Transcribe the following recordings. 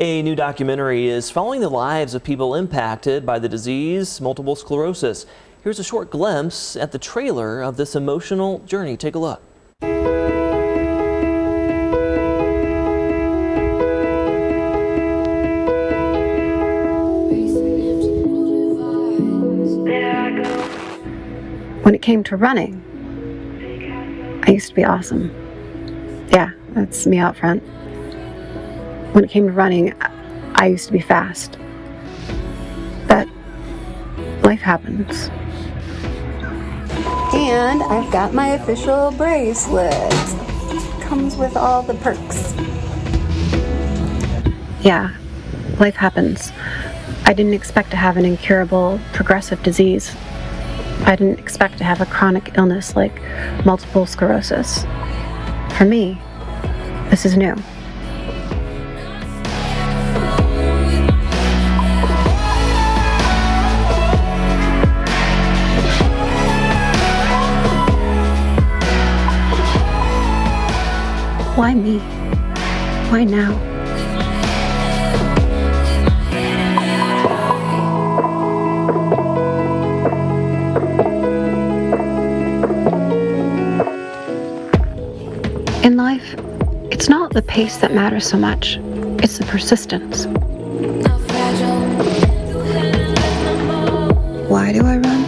A new documentary is following the lives of people impacted by the disease multiple sclerosis. Here's a short glimpse at the trailer of this emotional journey. Take a look. When it came to running, I used to be awesome. Yeah, that's me out front. When it came to running, I used to be fast. But life happens. And I've got my official bracelet. Comes with all the perks. Yeah, life happens. I didn't expect to have an incurable, progressive disease. I didn't expect to have a chronic illness like multiple sclerosis. For me, this is new. Why me? Why now? In life, it's not the pace that matters so much, it's the persistence. Why do I run?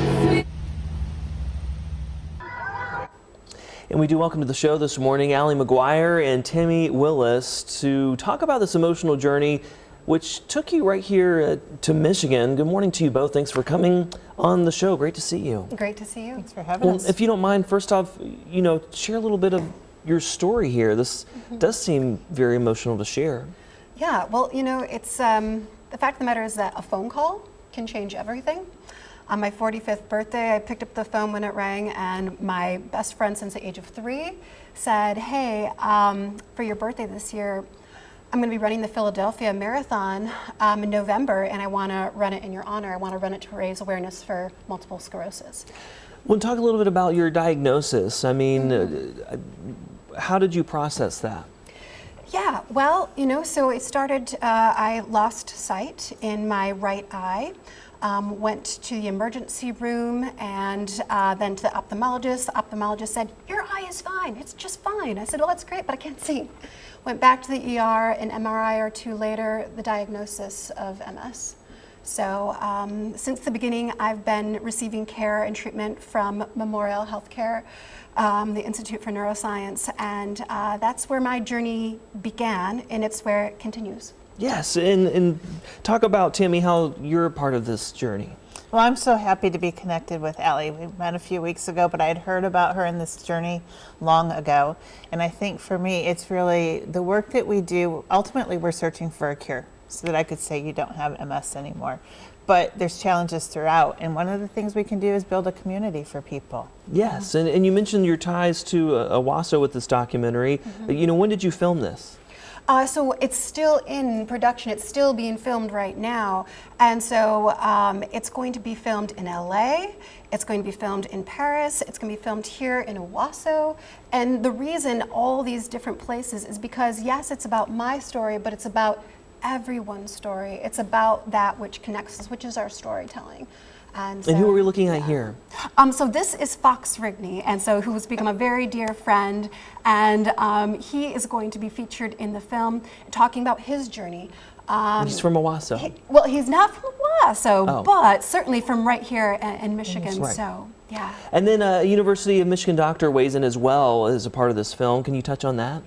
And we do welcome to the show this morning Allie McGuire and Tammy Willis to talk about this emotional journey which took you right here to Michigan. Good morning to you both. Thanks for coming on the show. Great to see you. Great to see you. Thanks for having us. If you don't mind, first off, share a little bit of your story here. This does seem very emotional to share. Yeah, well, it's the fact of the matter is that a phone call can change everything. On my 45th birthday, I picked up the phone when it rang, and my best friend since the age of 3 said, hey, for your birthday this year, I'm going to be running the Philadelphia Marathon in November, and I want to run it in your honor. I want to run it to raise awareness for multiple sclerosis. Well, talk a little bit about your diagnosis. I mean, how did you process that? Yeah, well, so it started, I lost sight in my right eye. Went to the emergency room and then to the ophthalmologist. The ophthalmologist said, your eye is fine, it's just fine. I said, well, that's great, but I can't see. Went back to the ER, an MRI or 2 later, the diagnosis of MS. So since the beginning, I've been receiving care and treatment from Memorial Healthcare, the Institute for Neuroscience, and that's where my journey began, and it's where it continues. Yes, and talk about, Tammy, how you're a part of this journey. Well, I'm so happy to be connected with Allie. We met a few weeks ago, but I had heard about her in this journey long ago. And I think for me, it's really the work that we do. Ultimately, we're searching for a cure so that I could say you don't have MS anymore. But there's challenges throughout. And one of the things we can do is build a community for people. Yes, and you mentioned your ties to Owasso with this documentary. When did you film this? So it's still in production. It's still being filmed right now. And so it's going to be filmed in LA. It's going to be filmed in Paris. It's going to be filmed here in Owasso. And the reason all these different places is because, yes, it's about my story, but it's about everyone's story. It's about that which connects us, which is our storytelling. And who are we looking at here? So this is Fox Rigney, and so who has become a very dear friend, and he is going to be featured in the film, talking about his journey. He's from Owasso. Well, he's not from Owasso, but certainly from right here in Michigan. Right. So yeah. And then a University of Michigan doctor weighs in as well as a part of this film. Can you touch on that?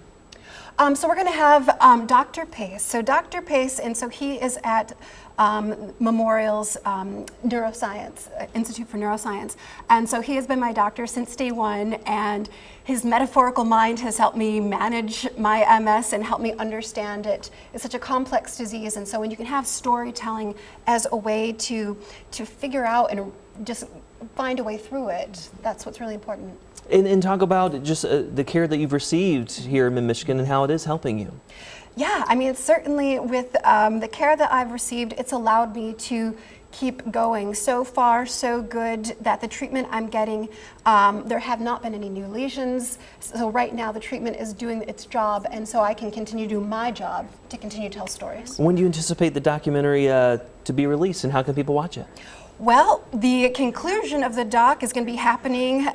So we're going to have Dr. Pace. So Dr. Pace, and so he is at Memorial's Neuroscience, Institute for Neuroscience. And so he has been my doctor since day one, and his metaphorical mind has helped me manage my MS and help me understand it. It's such a complex disease, and so when you can have storytelling as a way to figure out and just find a way through it, that's what's really important. And talk about just the care that you've received here in Michigan and how it is helping you. Yeah, I mean, certainly with the care that I've received, it's allowed me to keep going. So far, so good that the treatment I'm getting, there have not been any new lesions. So right now the treatment is doing its job, and so I can continue to do my job to continue to tell stories. When do you anticipate the documentary to be released, and how can people watch it? Well, the conclusion of the doc is going to be happening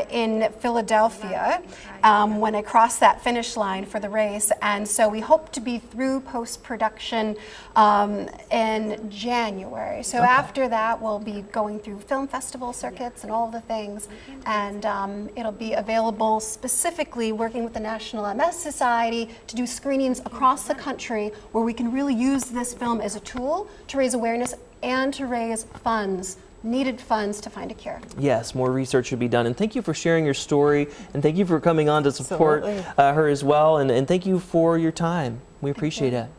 in Philadelphia when I cross that finish line for the race, and so we hope to be through post-production in January. So after that, we'll be going through film festival circuits and all of the things, and it'll be available, specifically working with the National MS Society to do screenings across the country where we can really use this film as a tool to raise awareness and to raise funds, needed funds to find a cure. Yes, more research should be done. And thank you for sharing your story, and thank you for coming on to support her as well. And thank you for your time. We appreciate it.